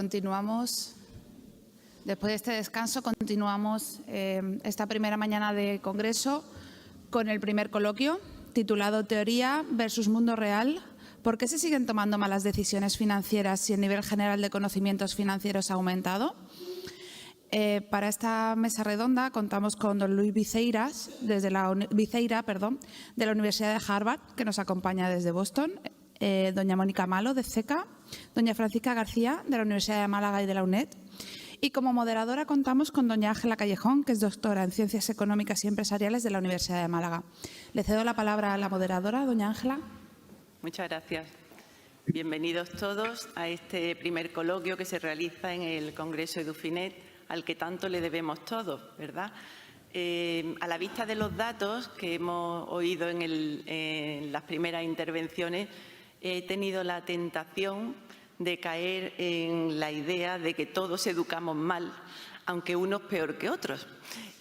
continuamos. Después de este descanso, continuamos esta primera mañana de Congreso con el primer coloquio, titulado Teoría versus Mundo Real. ¿Por qué se siguen tomando malas decisiones financieras si el nivel general de conocimientos financieros ha aumentado? Para esta mesa redonda contamos con don Luis Viceira, de la Universidad de Harvard, que nos acompaña desde Boston, doña Mónica Malo, de CECA, doña Francisca García, de la Universidad de Málaga y de la UNED. Y como moderadora contamos con doña Ángela Callejón, que es doctora en Ciencias Económicas y Empresariales de la Universidad de Málaga. Le cedo la palabra a la moderadora, doña Ángela. Muchas gracias. Bienvenidos todos a este primer coloquio que se realiza en el Congreso EduFinet, al que tanto le debemos todos, ¿verdad? A la vista de los datos que hemos oído en las primeras intervenciones, he tenido la tentación de caer en la idea de que todos educamos mal, aunque unos peor que otros.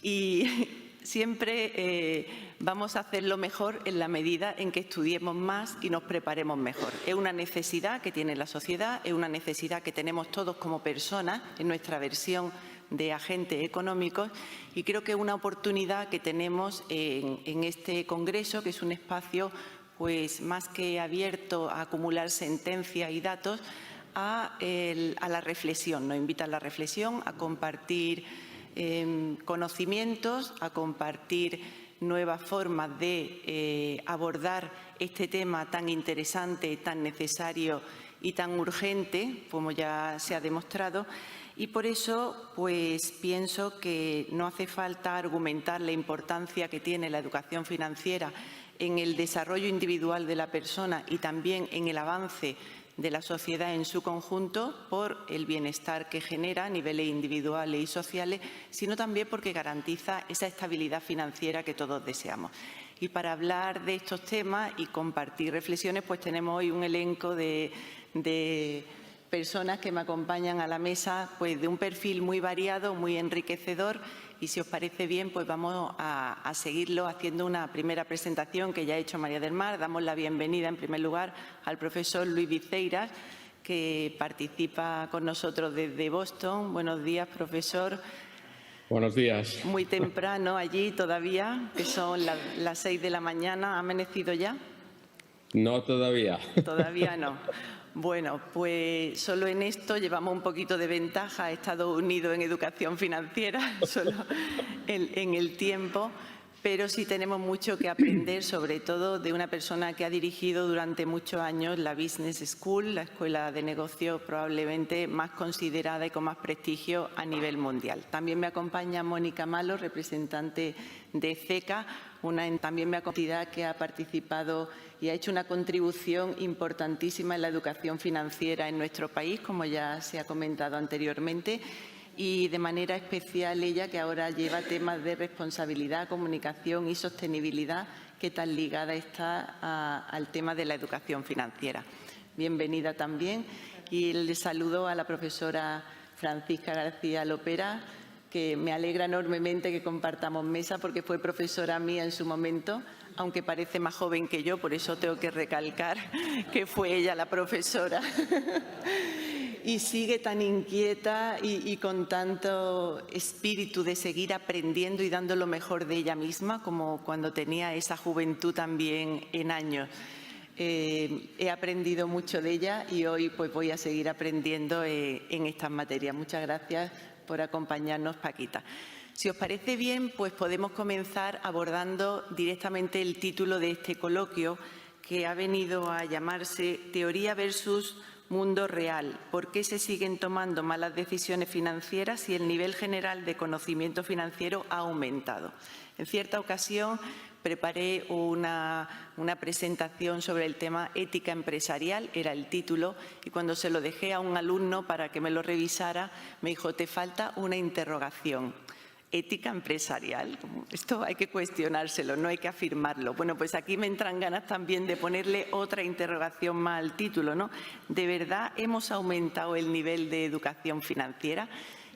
Y siempre vamos a hacerlo mejor en la medida en que estudiemos más y nos preparemos mejor. Es una necesidad que tiene la sociedad, es una necesidad que tenemos todos como personas en nuestra versión de agentes económicos, y creo que es una oportunidad que tenemos en este Congreso, que es un espacio pues más que abierto a acumular sentencias y datos, a la reflexión. Nos invita a la reflexión, a compartir conocimientos, a compartir nuevas formas de abordar este tema tan interesante, tan necesario y tan urgente, como ya se ha demostrado. Y por eso, pues pienso que no hace falta argumentar la importancia que tiene la educación financiera en el desarrollo individual de la persona y también en el avance de la sociedad en su conjunto por el bienestar que genera a niveles individuales y sociales, sino también porque garantiza esa estabilidad financiera que todos deseamos. Y para hablar de estos temas y compartir reflexiones, pues tenemos hoy un elenco de personas que me acompañan a la mesa, pues de un perfil muy variado, muy enriquecedor. Y si os parece bien, pues vamos a seguirlo haciendo una primera presentación que ya ha hecho María del Mar. Damos la bienvenida en primer lugar al profesor Luis Viceira, que participa con nosotros desde Boston. Buenos días, profesor. Buenos días. Muy temprano allí todavía, que son las 6 de la mañana. ¿Ha amanecido ya? No todavía. Todavía no. Bueno, pues solo en esto llevamos un poquito de ventaja a Estados Unidos en educación financiera, solo en el tiempo, pero sí tenemos mucho que aprender, sobre todo de una persona que ha dirigido durante muchos años la Business School, la escuela de negocios probablemente más considerada y con más prestigio a nivel mundial. También me acompaña Mónica Malo, representante de CECA, una entidad que ha participado y ha hecho una contribución importantísima en la educación financiera en nuestro país, como ya se ha comentado anteriormente, y de manera especial ella, que ahora lleva temas de responsabilidad, comunicación y sostenibilidad, que tan ligada está al tema de la educación financiera. Bienvenida también, y le saludo a la profesora Francisca García Lopera, que me alegra enormemente que compartamos mesa porque fue profesora mía en su momento, aunque parece más joven que yo, por eso tengo que recalcar que fue ella la profesora. Y sigue tan inquieta y con tanto espíritu de seguir aprendiendo y dando lo mejor de ella misma, como cuando tenía esa juventud también en años. He aprendido mucho de ella y hoy pues voy a seguir aprendiendo en estas materias. Muchas gracias por acompañarnos, Paquita. Si os parece bien, pues podemos comenzar abordando directamente el título de este coloquio, que ha venido a llamarse Teoría versus Mundo Real. ¿Por qué se siguen tomando malas decisiones financieras si el nivel general de conocimiento financiero ha aumentado? En cierta ocasión preparé una presentación sobre el tema ética empresarial, era el título, y cuando se lo dejé a un alumno para que me lo revisara, me dijo: te falta una interrogación. Ética empresarial, esto hay que cuestionárselo, no hay que afirmarlo. Bueno, pues aquí me entran ganas también de ponerle otra interrogación más al título, ¿no? ¿De verdad hemos aumentado el nivel de educación financiera?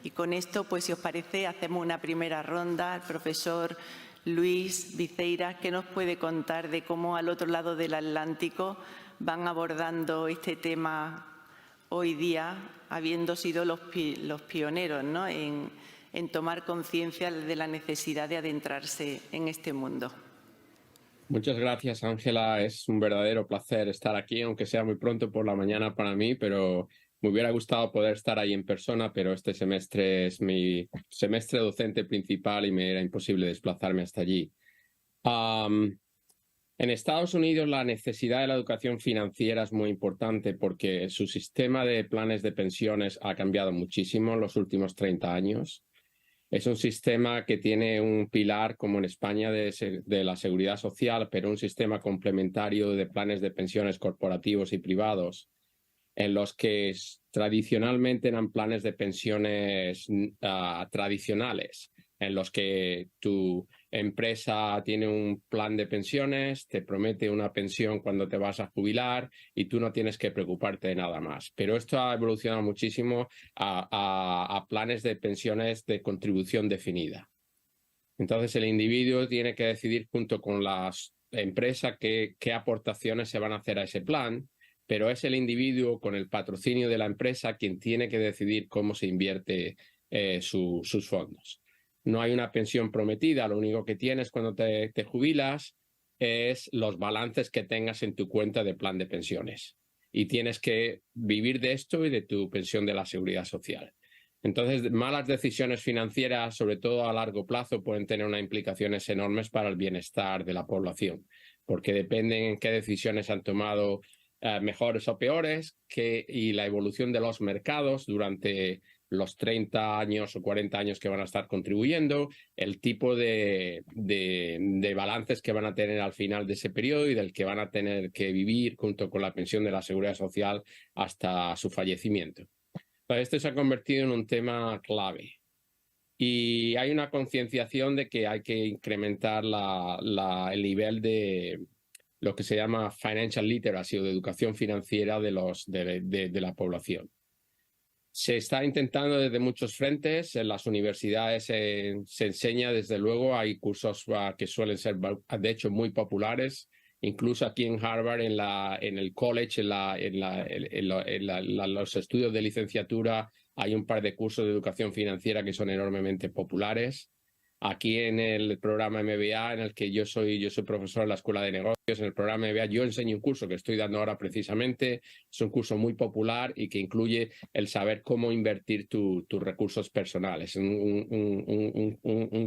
Y con esto, pues si os parece, hacemos una primera ronda. El profesor Luis Viceira, ¿qué nos puede contar de cómo al otro lado del Atlántico van abordando este tema hoy día, habiendo sido los pioneros, ¿no?, en tomar conciencia de la necesidad de adentrarse en este mundo. Muchas gracias, Ángela. Es un verdadero placer estar aquí, aunque sea muy pronto por la mañana para mí, pero me hubiera gustado poder estar ahí en persona, pero este semestre es mi semestre docente principal y me era imposible desplazarme hasta allí. En Estados Unidos la necesidad de la educación financiera es muy importante porque su sistema de planes de pensiones ha cambiado muchísimo en los últimos 30 años. Es un sistema que tiene un pilar, como en España, de la seguridad social, pero un sistema complementario de planes de pensiones corporativos y privados, en los que tradicionalmente eran planes de pensiones tradicionales, en los que tu empresa tiene un plan de pensiones, te promete una pensión cuando te vas a jubilar y tú no tienes que preocuparte de nada más. Pero esto ha evolucionado muchísimo a planes de pensiones de contribución definida. Entonces el individuo tiene que decidir junto con la empresa qué aportaciones se van a hacer a ese plan, pero es el individuo con el patrocinio de la empresa quien tiene que decidir cómo se invierte sus fondos. No hay una pensión prometida, lo único que tienes cuando te jubilas es los balances que tengas en tu cuenta de plan de pensiones. Y tienes que vivir de esto y de tu pensión de la seguridad social. Entonces, malas decisiones financieras, sobre todo a largo plazo, pueden tener unas implicaciones enormes para el bienestar de la población, porque dependen en qué decisiones han tomado mejores o peores y la evolución de los mercados durante los 30 años o 40 años que van a estar contribuyendo, el tipo de balances que van a tener al final de ese periodo y del que van a tener que vivir junto con la pensión de la seguridad social hasta su fallecimiento. Esto se ha convertido en un tema clave y hay una concienciación de que hay que incrementar el nivel de lo que se llama financial literacy o de educación financiera de la población. Se está intentando desde muchos frentes. En las universidades se enseña, desde luego, hay cursos que suelen ser, de hecho, muy populares. Incluso aquí en Harvard, en el college, en los estudios de licenciatura, hay un par de cursos de educación financiera que son enormemente populares. Aquí en el programa MBA, en el que yo soy profesor en la Escuela de Negocios, en el programa MBA yo enseño un curso que estoy dando ahora precisamente. Es un curso muy popular y que incluye el saber cómo invertir tus recursos personales. Un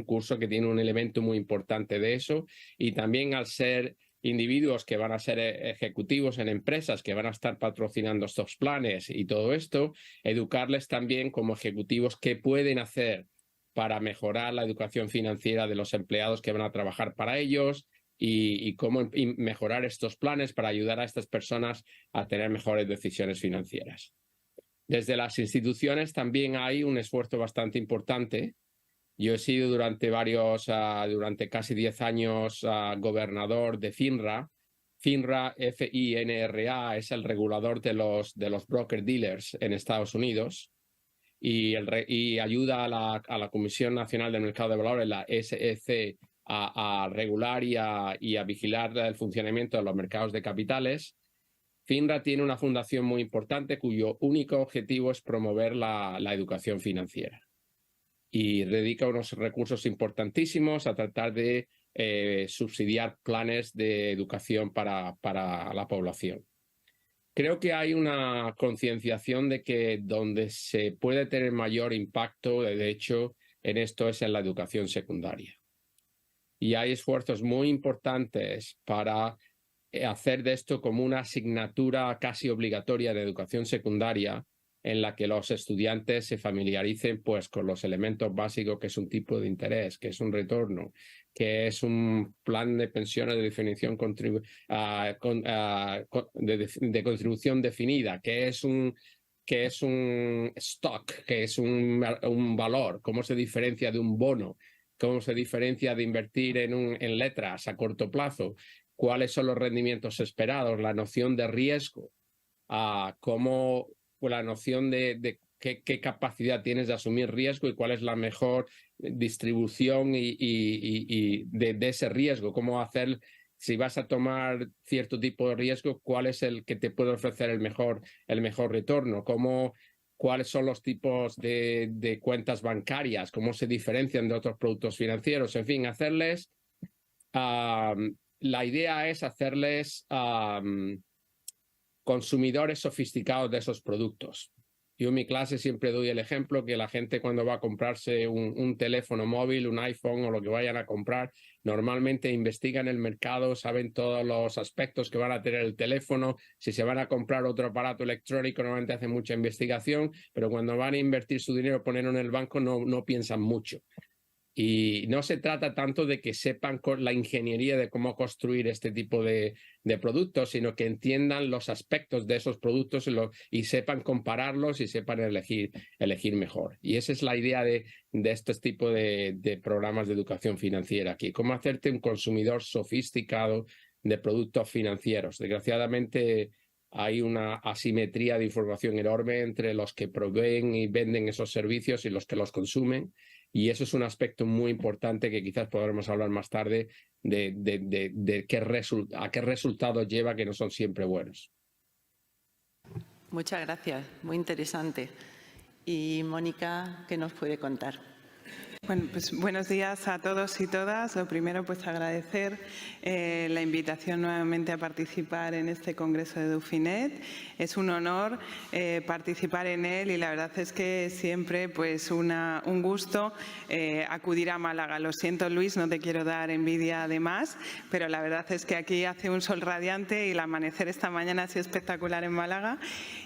curso que tiene un elemento muy importante de eso, y también al ser individuos que van a ser ejecutivos en empresas que van a estar patrocinando estos planes y todo esto, educarles también como ejecutivos qué pueden hacer para mejorar la educación financiera de los empleados que van a trabajar para ellos y cómo mejorar estos planes para ayudar a estas personas a tener mejores decisiones financieras. Desde las instituciones también hay un esfuerzo bastante importante. Yo he sido durante casi 10 años gobernador de FINRA. FINRA, F-I-N-R-A, es el regulador de los broker dealers en Estados Unidos. Y ayuda a la Comisión Nacional del Mercado de Valores, la SEC, a regular y a vigilar el funcionamiento de los mercados de capitales. FINRA tiene una fundación muy importante cuyo único objetivo es promover la educación financiera. Y dedica unos recursos importantísimos a tratar de subsidiar planes de educación para la población. Creo que hay una concienciación de que donde se puede tener mayor impacto, de hecho, en esto es en la educación secundaria. Y hay esfuerzos muy importantes para hacer de esto como una asignatura casi obligatoria de educación secundaria, en la que los estudiantes se familiaricen pues con los elementos básicos, que es un tipo de interés, que es un retorno, que es un plan de pensiones de definición de contribución definida, que es un stock, que es un valor, cómo se diferencia de un bono, cómo se diferencia de invertir en letras a corto plazo, cuáles son los rendimientos esperados, la noción de riesgo, cómo la noción de qué capacidad tienes de asumir riesgo y cuál es la mejor distribución de ese riesgo, cómo hacer si vas a tomar cierto tipo de riesgo, cuál es el que te puede ofrecer el mejor retorno, cuáles son los tipos de cuentas bancarias, cómo se diferencian de otros productos financieros, en fin, hacerles... la idea es hacerles consumidores sofisticados de esos productos. Yo en mi clase siempre doy el ejemplo que la gente cuando va a comprarse un teléfono móvil, un iPhone o lo que vayan a comprar, normalmente investigan el mercado, saben todos los aspectos que van a tener el teléfono. Si se van a comprar otro aparato electrónico, normalmente hacen mucha investigación, pero cuando van a invertir su dinero, ponerlo en el banco, no piensan mucho. Y no se trata tanto de que sepan la ingeniería de cómo construir este tipo de productos, sino que entiendan los aspectos de esos productos y sepan compararlos y sepan elegir mejor. Y esa es la idea de estos tipos de programas de educación financiera aquí. Cómo hacerte un consumidor sofisticado de productos financieros. Desgraciadamente hay una asimetría de información enorme entre los que proveen y venden esos servicios y los que los consumen. Y eso es un aspecto muy importante que quizás podremos hablar más tarde de a qué resultados lleva, que no son siempre buenos. Muchas gracias, muy interesante. Y Mónica, ¿qué nos puede contar? Bueno, pues buenos días a todos y todas. Lo primero, pues agradecer la invitación nuevamente a participar en este Congreso de Edufinet. Es un honor participar en él y la verdad es que siempre pues un gusto acudir a Málaga. Lo siento, Luis, no te quiero dar envidia de más, pero la verdad es que aquí hace un sol radiante y el amanecer esta mañana ha sido espectacular en Málaga.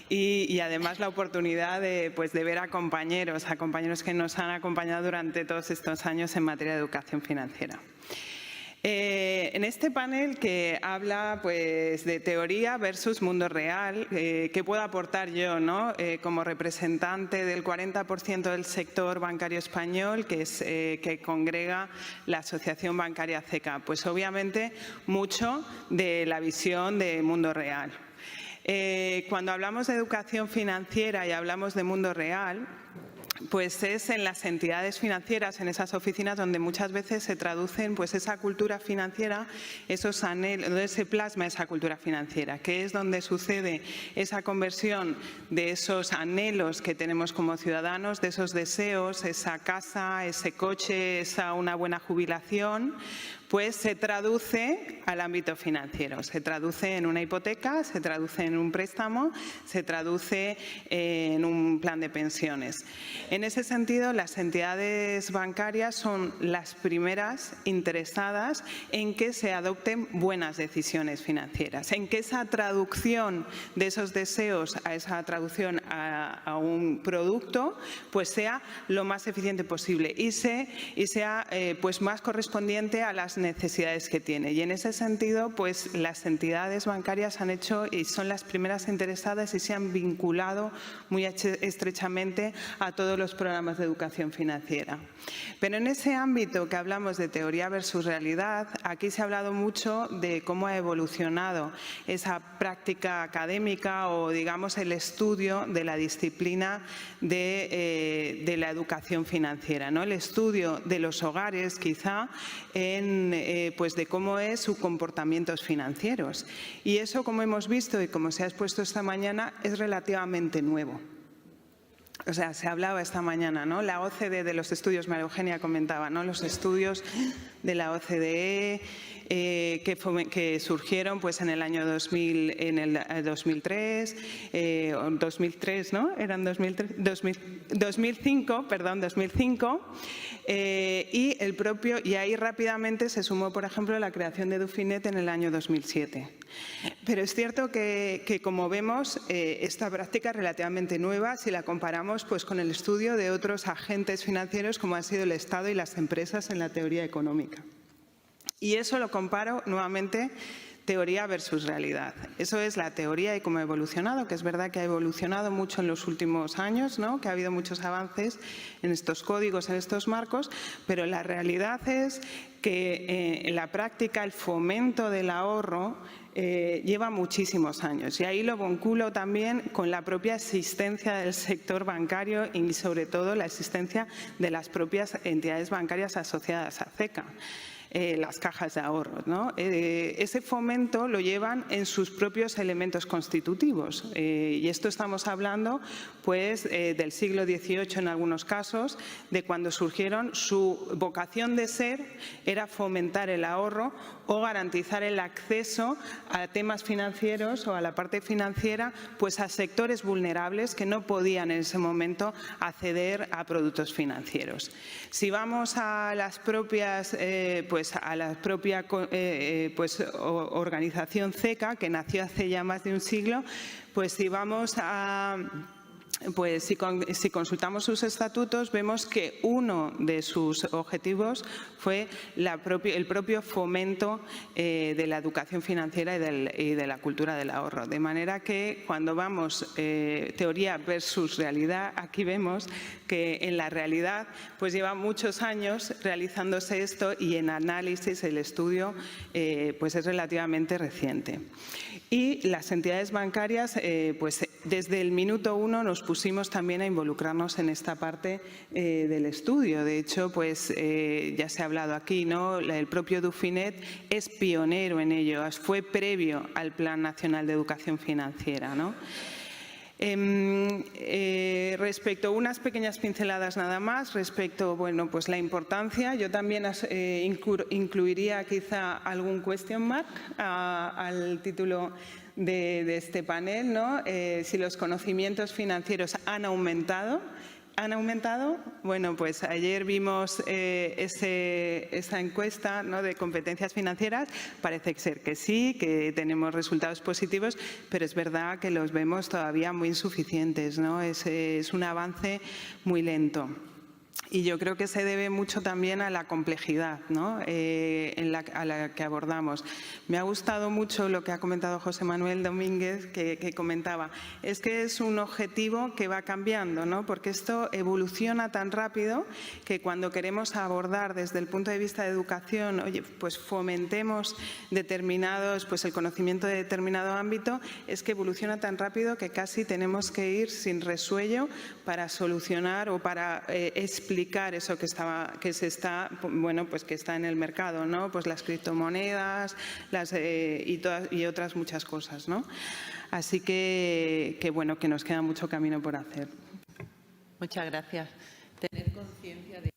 Y además la oportunidad de ver a compañeros que nos han acompañado durante todos estos años en materia de educación financiera. En este panel que habla pues de teoría versus mundo real, ¿qué puedo aportar yo, ¿no? Como representante del 40% del sector bancario español que congrega la Asociación Bancaria CECA? Pues obviamente mucho de la visión de mundo real. Cuando hablamos de educación financiera y hablamos de mundo real, pues es en las entidades financieras, en esas oficinas donde muchas veces se traducen pues esa cultura financiera, esos anhelos, donde se plasma esa cultura financiera, que es donde sucede esa conversión de esos anhelos que tenemos como ciudadanos, de esos deseos, esa casa, ese coche, una buena jubilación, pues se traduce al ámbito financiero, se traduce en una hipoteca, se traduce en un préstamo, se traduce en un plan de pensiones. En ese sentido, las entidades bancarias son las primeras interesadas en que se adopten buenas decisiones financieras, en que esa traducción de esos deseos a esa traducción a un producto pues sea lo más eficiente posible y sea pues más correspondiente a las necesidades que tiene. Y en ese sentido, pues las entidades bancarias han hecho y son las primeras interesadas y se han vinculado muy estrechamente a todos los programas de educación financiera. Pero en ese ámbito que hablamos de teoría versus realidad, aquí se ha hablado mucho de cómo ha evolucionado esa práctica académica o, digamos, el estudio de la disciplina de la educación financiera, ¿no? El estudio de los hogares, quizá, pues de cómo es sus comportamientos financieros. Y eso, como hemos visto y como se ha expuesto esta mañana, es relativamente nuevo. O sea, se hablaba esta mañana, ¿no? La OCDE de los estudios, María Eugenia comentaba, ¿no? Los estudios de la OCDE que surgieron pues en el año 2000, en el 2003, 2003, ¿no? Eran 2005, perdón, 2005. Y ahí rápidamente se sumó, por ejemplo, la creación de Edufinet en el año 2007. Pero es cierto que como vemos, esta práctica es relativamente nueva si la comparamos pues, con el estudio de otros agentes financieros como han sido el Estado y las empresas en la teoría económica. Y eso lo comparo nuevamente teoría versus realidad. Eso es la teoría y cómo ha evolucionado, que es verdad que ha evolucionado mucho en los últimos años, ¿no? Que ha habido muchos avances en estos códigos, en estos marcos, pero la realidad es que en la práctica el fomento del ahorro lleva muchísimos años y ahí lo vinculo también con la propia existencia del sector bancario y sobre todo la existencia de las propias entidades bancarias asociadas a CECA. las cajas de ahorros, ¿no? Ese fomento lo llevan en sus propios elementos constitutivos y esto estamos hablando pues del siglo XVIII en algunos casos, de cuando surgieron. Su vocación de ser era fomentar el ahorro o garantizar el acceso a temas financieros o a la parte financiera pues a sectores vulnerables que no podían en ese momento acceder a productos financieros. Si vamos a las propias organización CECA, que nació hace ya más de un siglo, pues si vamos a si consultamos sus estatutos, vemos que uno de sus objetivos fue el propio fomento de la educación financiera y de la cultura del ahorro. De manera que cuando vamos teoría versus realidad, aquí vemos que en la realidad pues lleva muchos años realizándose esto y en análisis el estudio pues es relativamente reciente. Y las entidades bancarias, pues desde el minuto uno nos pusimos también a involucrarnos en esta parte del estudio. De hecho, pues ya se ha hablado aquí, ¿no? El propio Dufinet es pionero en ello, fue previo al Plan Nacional de Educación Financiera, ¿no? Respecto, unas pequeñas pinceladas nada más, respecto, bueno, pues la importancia, yo también incluiría quizá algún question mark al título de este panel, ¿no? Si los conocimientos financieros han aumentado. ¿Han aumentado? Bueno, pues ayer vimos esa encuesta, ¿no?, de competencias financieras. Parece ser que sí, que tenemos resultados positivos, pero es verdad que los vemos todavía muy insuficientes, ¿no? Es un avance muy lento. Y yo creo que se debe mucho también a la complejidad, ¿no?, a la que abordamos. Me ha gustado mucho lo que ha comentado José Manuel Domínguez, que comentaba. Es que es un objetivo que va cambiando, ¿no?, porque esto evoluciona tan rápido que cuando queremos abordar desde el punto de vista de educación, oye, pues fomentemos pues el conocimiento de determinado ámbito, es que evoluciona tan rápido que casi tenemos que ir sin resuello para solucionar o para explicar eso que está en el mercado, ¿no? Pues las criptomonedas y otras muchas cosas, ¿no? Así que bueno, que nos queda mucho camino por hacer. Muchas gracias. Tener conciencia de...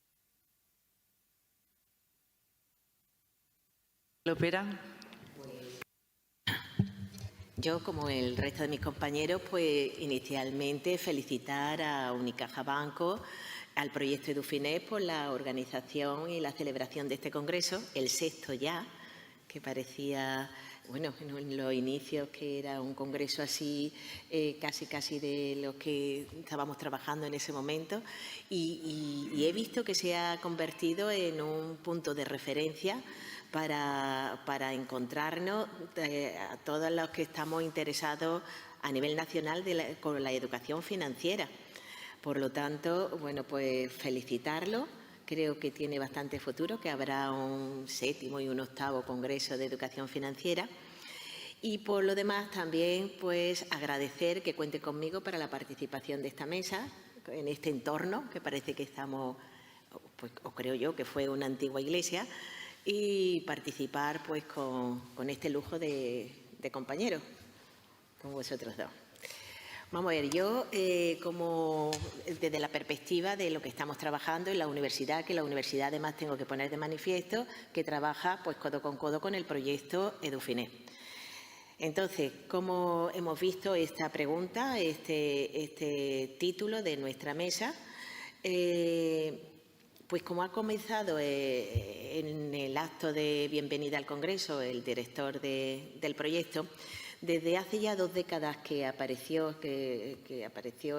¿Lopera? Yo, como el resto de mis compañeros, pues inicialmente felicitar a Unicaja Banco, al proyecto Edufinet por la organización y la celebración de este congreso, el sexto ya, que parecía, bueno, en los inicios que era un congreso así, casi de lo que estábamos trabajando en ese momento, y he visto que se ha convertido en un punto de referencia para encontrarnos a todos los que estamos interesados a nivel nacional con la educación financiera. Por lo tanto, bueno, pues felicitarlo. Creo que tiene bastante futuro, que habrá un séptimo y un octavo congreso de educación financiera. Y por lo demás también pues agradecer que cuente conmigo para la participación de esta mesa, en este entorno que parece que estamos, pues, o creo yo que fue una antigua iglesia, y participar pues con este lujo de compañeros, con vosotros dos. Vamos a ver, yo como desde la perspectiva de lo que estamos trabajando en la universidad, que la universidad además tengo que poner de manifiesto que trabaja pues codo con el proyecto Edufinet. Entonces, ¿cómo hemos visto esta pregunta, este título de nuestra mesa? Pues como ha comenzado en el acto de bienvenida al Congreso el director del proyecto, desde hace ya 2 décadas que apareció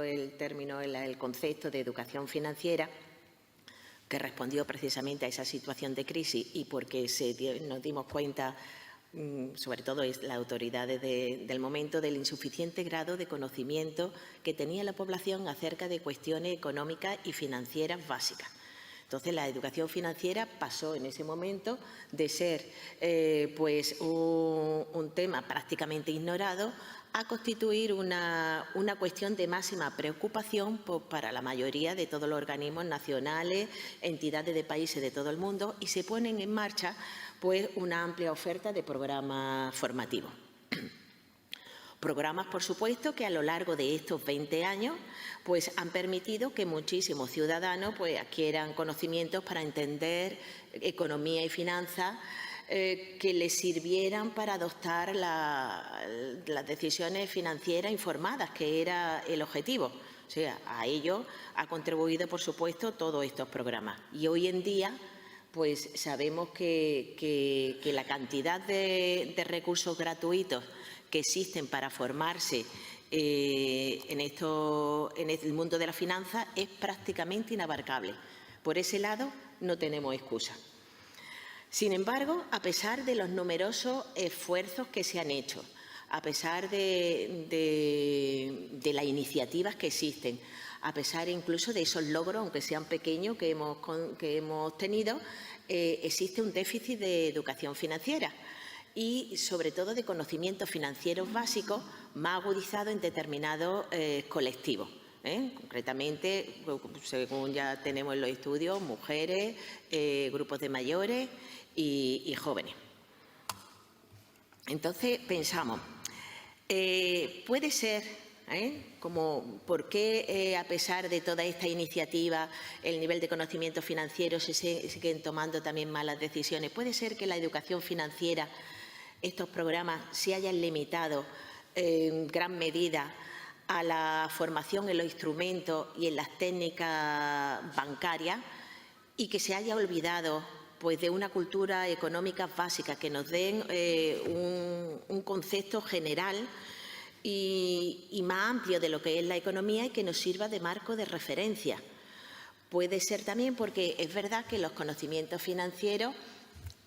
el término, el concepto de educación financiera, que respondió precisamente a esa situación de crisis y porque nos dimos cuenta, sobre todo las autoridades del momento, del insuficiente grado de conocimiento que tenía la población acerca de cuestiones económicas y financieras básicas. Entonces, la educación financiera pasó en ese momento de ser pues un tema prácticamente ignorado a constituir una cuestión de máxima preocupación para la mayoría de todos los organismos nacionales, entidades de países de todo el mundo, y se ponen en marcha pues, una amplia oferta de programas formativos. Programas, por supuesto, que a lo largo de estos 20 años pues, han permitido que muchísimos ciudadanos pues, adquieran conocimientos para entender economía y finanzas que les sirvieran para adoptar las decisiones financieras informadas, que era el objetivo. O sea, a ello ha contribuido, por supuesto, todos estos programas. Y hoy en día pues, sabemos que la cantidad de recursos gratuitos que existen para formarse en el mundo de la finanza es prácticamente inabarcable. Por ese lado, no tenemos excusa. Sin embargo, a pesar de los numerosos esfuerzos que se han hecho, a pesar de las iniciativas que existen, a pesar incluso de esos logros, aunque sean pequeños, que hemos tenido, existe un déficit de educación financiera y, sobre todo, de conocimientos financieros básicos más agudizados en determinados colectivos. Concretamente, según ya tenemos en los estudios, mujeres, grupos de mayores y jóvenes. Entonces, pensamos, puede ser, ¿por qué, a pesar de toda esta iniciativa, el nivel de conocimiento financiero se siguen tomando también malas decisiones? Puede ser que la educación financiera, estos programas, se hayan limitado en gran medida a la formación en los instrumentos y en las técnicas bancarias y que se haya olvidado pues, de una cultura económica básica, que nos den un concepto general y más amplio de lo que es la economía y que nos sirva de marco de referencia. Puede ser también porque es verdad que los conocimientos financieros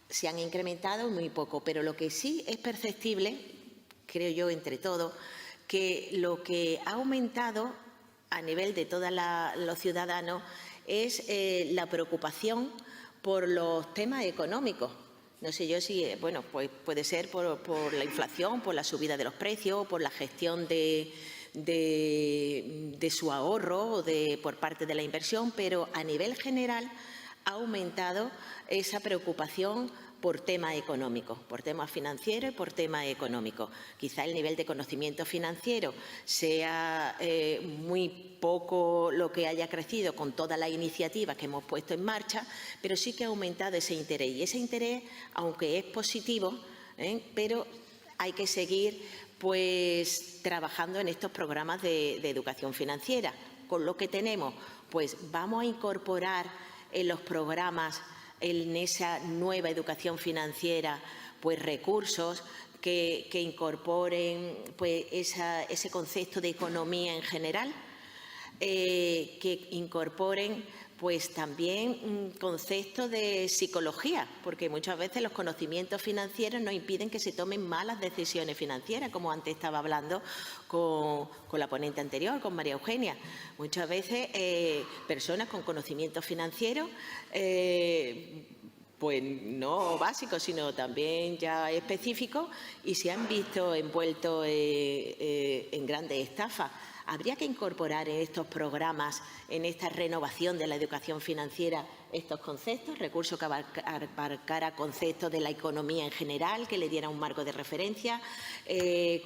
se han incrementado muy poco, pero lo que sí es perceptible, creo yo, entre todos, que lo que ha aumentado a nivel de todos los ciudadanos es la preocupación por los temas económicos. No sé yo si, bueno, pues puede ser por la inflación, por la subida de los precios, por la gestión de su ahorro o por parte de la inversión, pero a nivel general ha aumentado esa preocupación por temas económicos, por temas financieros y por temas económicos. Quizá el nivel de conocimiento financiero sea muy poco lo que haya crecido con todas las iniciativas que hemos puesto en marcha, pero sí que ha aumentado ese interés. Y ese interés, aunque es positivo, pero hay que seguir pues, trabajando en estos programas de educación financiera. Con lo que tenemos, pues vamos a incorporar en los programas, en esa nueva educación financiera, pues recursos que incorporen pues, ese concepto de economía en general, que incorporen pues también conceptos de psicología, porque muchas veces los conocimientos financieros nos impiden que se tomen malas decisiones financieras, como antes estaba hablando con la ponente anterior, con María Eugenia. Muchas veces personas con conocimientos financieros, pues no básicos, sino también ya específicos, y se han visto envueltos en grandes estafas. Habría que incorporar en estos programas, en esta renovación de la educación financiera, estos conceptos, recursos que abarcara conceptos de la economía en general, que le diera un marco de referencia,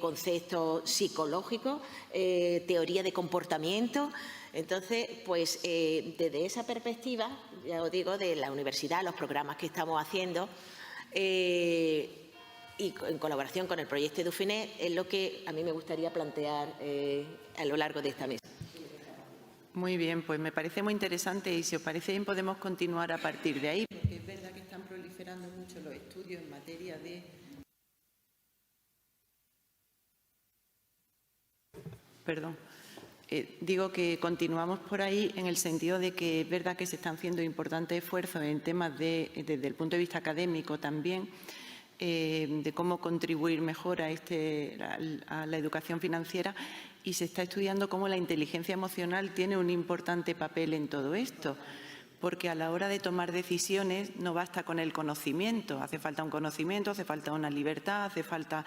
conceptos psicológicos, teoría de comportamiento. Entonces, pues desde esa perspectiva, ya os digo, de la universidad, los programas que estamos haciendo, y en colaboración con el proyecto EduFinet, es lo que a mí me gustaría plantear a lo largo de esta mesa. Muy bien, pues me parece muy interesante y si os parece bien podemos continuar a partir de ahí. Porque es verdad que están proliferando mucho los estudios en materia de... Perdón. Digo que continuamos por ahí en el sentido de que es verdad que se están haciendo importantes esfuerzos en temas desde el punto de vista académico también, de cómo contribuir mejor a la educación financiera, y se está estudiando cómo la inteligencia emocional tiene un importante papel en todo esto, porque a la hora de tomar decisiones no basta con el conocimiento, hace falta un conocimiento, hace falta una libertad, hace falta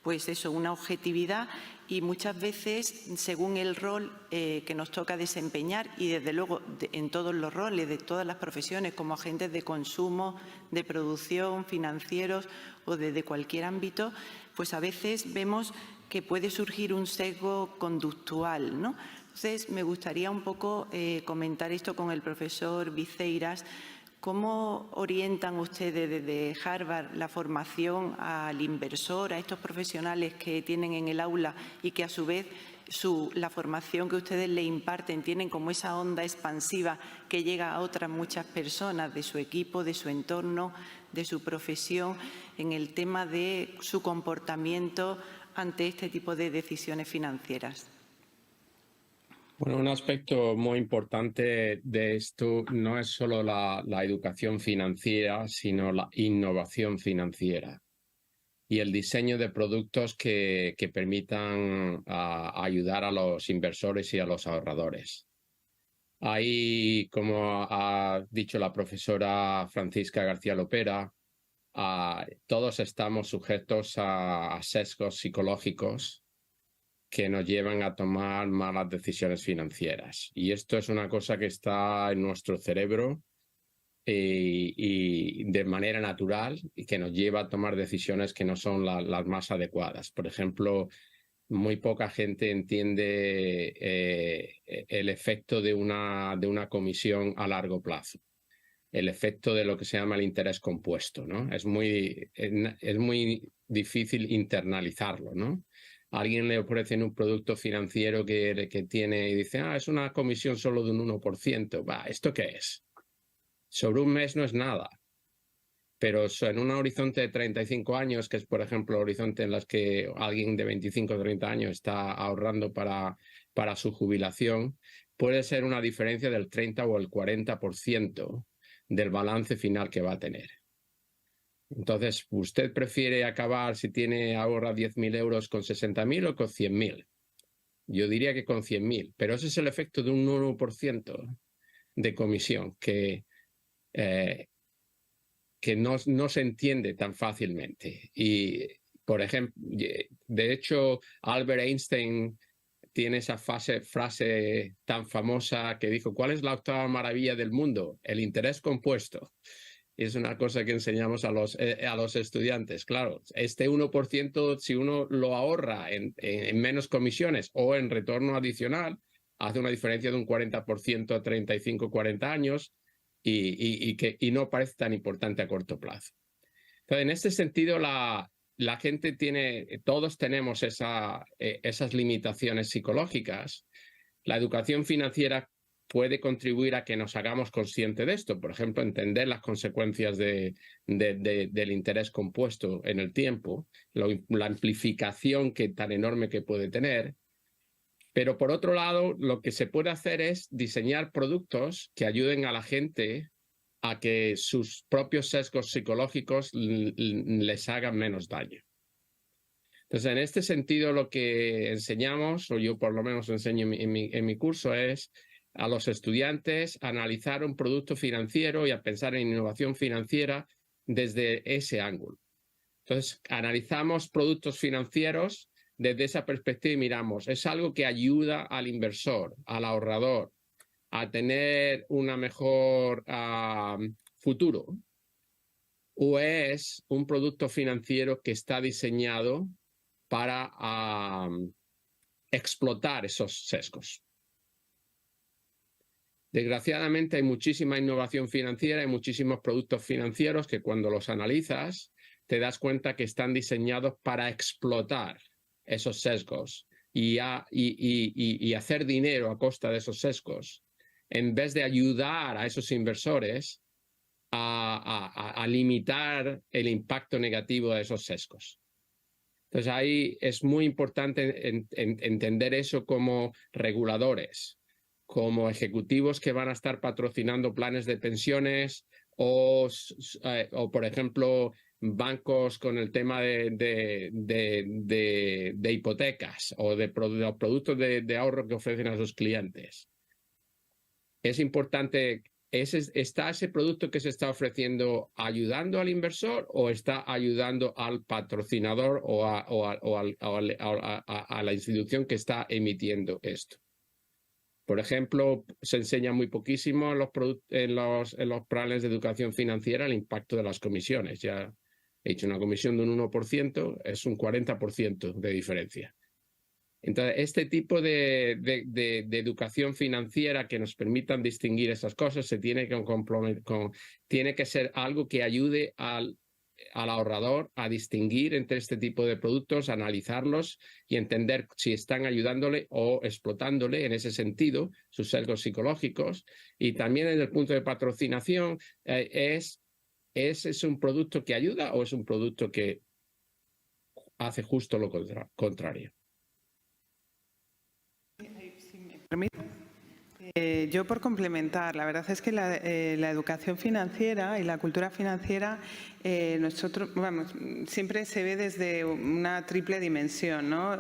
pues eso, una objetividad y muchas veces, según el rol que nos toca desempeñar y desde luego en todos los roles, de todas las profesiones, como agentes de consumo, de producción, financieros o desde cualquier ámbito, pues a veces vemos que puede surgir un sesgo conductual, ¿no? Entonces, me gustaría un poco comentar esto con el profesor Viceiras. ¿Cómo orientan ustedes desde Harvard la formación al inversor, a estos profesionales que tienen en el aula y que a su vez la formación que ustedes le imparten tienen como esa onda expansiva que llega a otras muchas personas de su equipo, de su entorno, de su profesión, en el tema de su comportamiento ante este tipo de decisiones financieras? Bueno, un aspecto muy importante de esto no es solo la educación financiera, sino la innovación financiera y el diseño de productos que permitan ayudar a los inversores y a los ahorradores. Ahí, como ha dicho la profesora Francisca García Lopera, todos estamos sujetos a sesgos psicológicos que nos llevan a tomar malas decisiones financieras. Y esto es una cosa que está en nuestro cerebro y de manera natural y que nos lleva a tomar decisiones que no son las más adecuadas. Por ejemplo, muy poca gente entiende el efecto de una comisión a largo plazo, el efecto de lo que se llama el interés compuesto, ¿no? Es muy difícil internalizarlo, ¿no? A alguien le ofrecen un producto financiero que tiene y dice, es una comisión solo de un 1%. ¿Esto qué es? Sobre un mes no es nada. Pero en un horizonte de 35 años, que es, por ejemplo, el horizonte en los que alguien de 25 o 30 años está ahorrando para su jubilación, puede ser una diferencia del 30 o el 40% del balance final que va a tener. Entonces, ¿usted prefiere acabar, si ahorra 10.000 euros, con 60.000 o con 100.000? Yo diría que con 100.000, pero ese es el efecto de un 1% de comisión que no se entiende tan fácilmente. Y, por ejemplo, de hecho, Albert Einstein tiene esa frase tan famosa que dijo, ¿cuál es la octava maravilla del mundo? El interés compuesto. Es una cosa que enseñamos a los estudiantes. Claro, este 1%, si uno lo ahorra en menos comisiones o en retorno adicional, hace una diferencia de un 40% a 35, 40 años y no parece tan importante a corto plazo. Entonces, en este sentido, la gente todos tenemos esas limitaciones psicológicas. La educación financiera puede contribuir a que nos hagamos conscientes de esto. Por ejemplo, entender las consecuencias del interés compuesto en el tiempo, la amplificación tan enorme que puede tener. Pero por otro lado, lo que se puede hacer es diseñar productos que ayuden a la gente a que sus propios sesgos psicológicos les hagan menos daño. Entonces, en este sentido, lo que enseñamos, o yo por lo menos enseño en mi curso, es a los estudiantes a analizar un producto financiero y a pensar en innovación financiera desde ese ángulo. Entonces, analizamos productos financieros desde esa perspectiva y miramos, ¿es algo que ayuda al inversor, al ahorrador, a tener una mejor futuro? ¿O es un producto financiero que está diseñado para explotar esos sesgos? Desgraciadamente hay muchísima innovación financiera, hay muchísimos productos financieros que cuando los analizas te das cuenta que están diseñados para explotar esos sesgos y hacer dinero a costa de esos sesgos, en vez de ayudar a esos inversores a limitar el impacto negativo de esos sesgos. Entonces ahí es muy importante entender eso como reguladores, como ejecutivos que van a estar patrocinando planes de pensiones o por ejemplo, bancos con el tema de hipotecas o de los productos de ahorro que ofrecen a sus clientes. Es importante ¿está ese producto que se está ofreciendo ayudando al inversor o está ayudando al patrocinador o a la institución que está emitiendo esto? Por ejemplo, se enseña muy poquísimo en los planes de educación financiera el impacto de las comisiones. Ya he dicho, una comisión de un 1% es un 40% de diferencia. Entonces, este tipo de educación financiera que nos permitan distinguir esas cosas tiene que ser algo que ayude al ahorrador a distinguir entre este tipo de productos, analizarlos y entender si están ayudándole o explotándole en ese sentido, sus sesgos psicológicos. Y también desde el punto de patrocinación, ¿es un producto que ayuda o es un producto que hace justo lo contrario? Si me permite. Yo por complementar, la verdad es que la educación financiera y la cultura financiera nosotros, siempre se ve desde una triple dimensión, ¿no?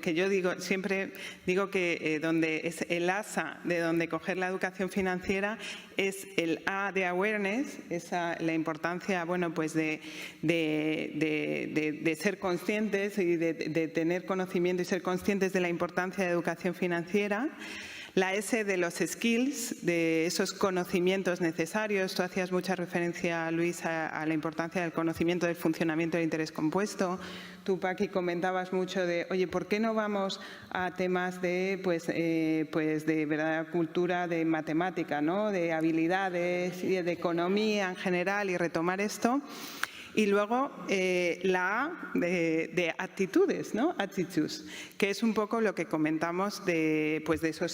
Que yo siempre digo que donde es el asa de donde coger la educación financiera es el A de awareness, la importancia, bueno, pues de ser conscientes y de tener conocimiento y ser conscientes de la importancia de la educación financiera. La S de los skills, de esos conocimientos necesarios. Tú hacías mucha referencia, Luis, a la importancia del conocimiento del funcionamiento del interés compuesto. Tú, Paqui, comentabas mucho de, oye, ¿por qué no vamos a temas de, de verdad, cultura, de matemática, ¿no? De habilidades y de economía en general y retomar esto? Y luego la A de actitudes, ¿no? Attitudes, que es un poco lo que comentamos de esos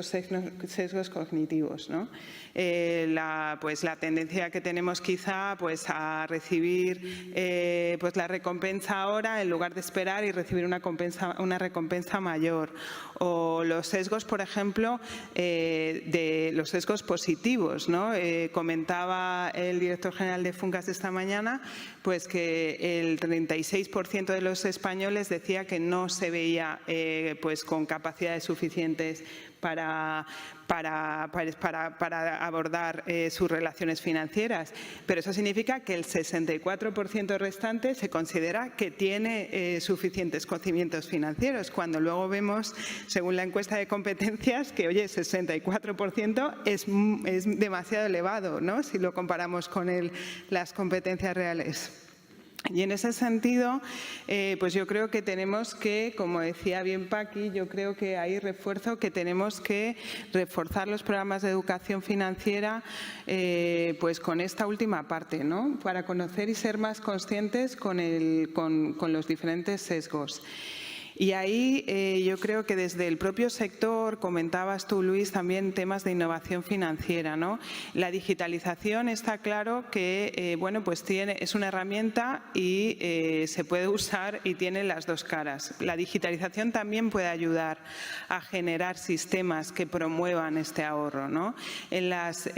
sesgos cognitivos, ¿no? La tendencia que tenemos quizá a recibir la recompensa ahora en lugar de esperar y recibir una recompensa mayor. O los sesgos, por ejemplo, de los sesgos positivos, ¿no? Comentaba el director general de FUNCAS esta mañana pues que el 36% de los españoles decía que no se veía con capacidades suficientes para abordar sus relaciones financieras. Pero eso significa que el 64% restante se considera que tiene suficientes conocimientos financieros, cuando luego vemos, según la encuesta de competencias, que, oye, el 64% es demasiado elevado, ¿no? Si lo comparamos con las competencias reales. Y en ese sentido, pues yo creo que tenemos que, como decía bien Paqui, yo creo que hay refuerzo, que tenemos que reforzar los programas de educación financiera pues con esta última parte, ¿no? Para conocer y ser más conscientes con los diferentes sesgos. Y ahí yo creo que desde el propio sector, comentabas tú, Luis, también temas de innovación financiera, ¿no? La digitalización está claro que es una herramienta y se puede usar y tiene las dos caras. La digitalización también puede ayudar a generar sistemas que promuevan este ahorro, ¿no? En las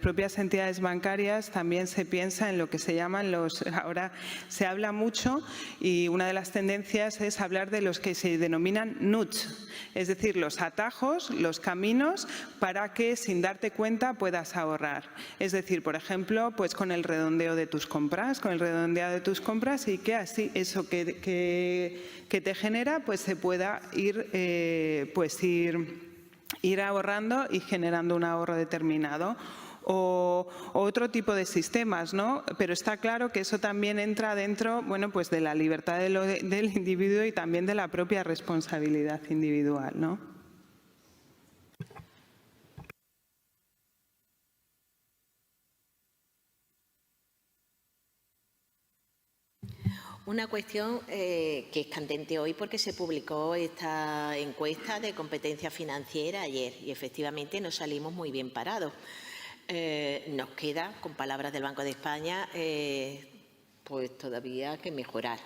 propias entidades bancarias también se piensa en lo que se llaman ahora se habla mucho y una de las tendencias es hablar de los que se denominan NUTS, es decir, los atajos, los caminos para que sin darte cuenta puedas ahorrar. Es decir, por ejemplo, pues con el redondeo de tus compras, y que así eso que te genera pues se pueda ir ahorrando y generando un ahorro determinado. O otro tipo de sistemas, ¿no? Pero está claro que eso también entra dentro, de la libertad del individuo y también de la propia responsabilidad individual, ¿no? Una cuestión que es candente hoy porque se publicó esta encuesta de competencia financiera ayer y efectivamente nos salimos muy bien parados. Nos queda, con palabras del Banco de España, pues todavía que mejorar.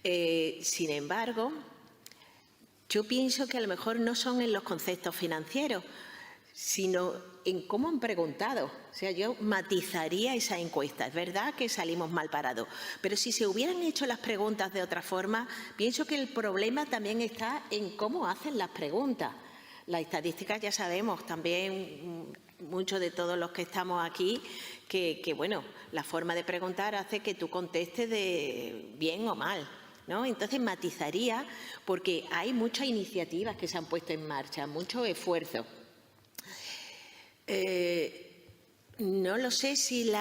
Sin embargo, yo pienso que a lo mejor no son en los conceptos financieros, sino en cómo han preguntado. O sea, yo matizaría esa encuesta. Es verdad que salimos mal parados, pero si se hubieran hecho las preguntas de otra forma, pienso que el problema también está en cómo hacen las preguntas. Las estadísticas ya sabemos también muchos de todos los que estamos aquí, que bueno, la forma de preguntar hace que tú contestes de bien o mal, ¿no? Entonces matizaría, porque hay muchas iniciativas que se han puesto en marcha, mucho esfuerzo. No lo sé si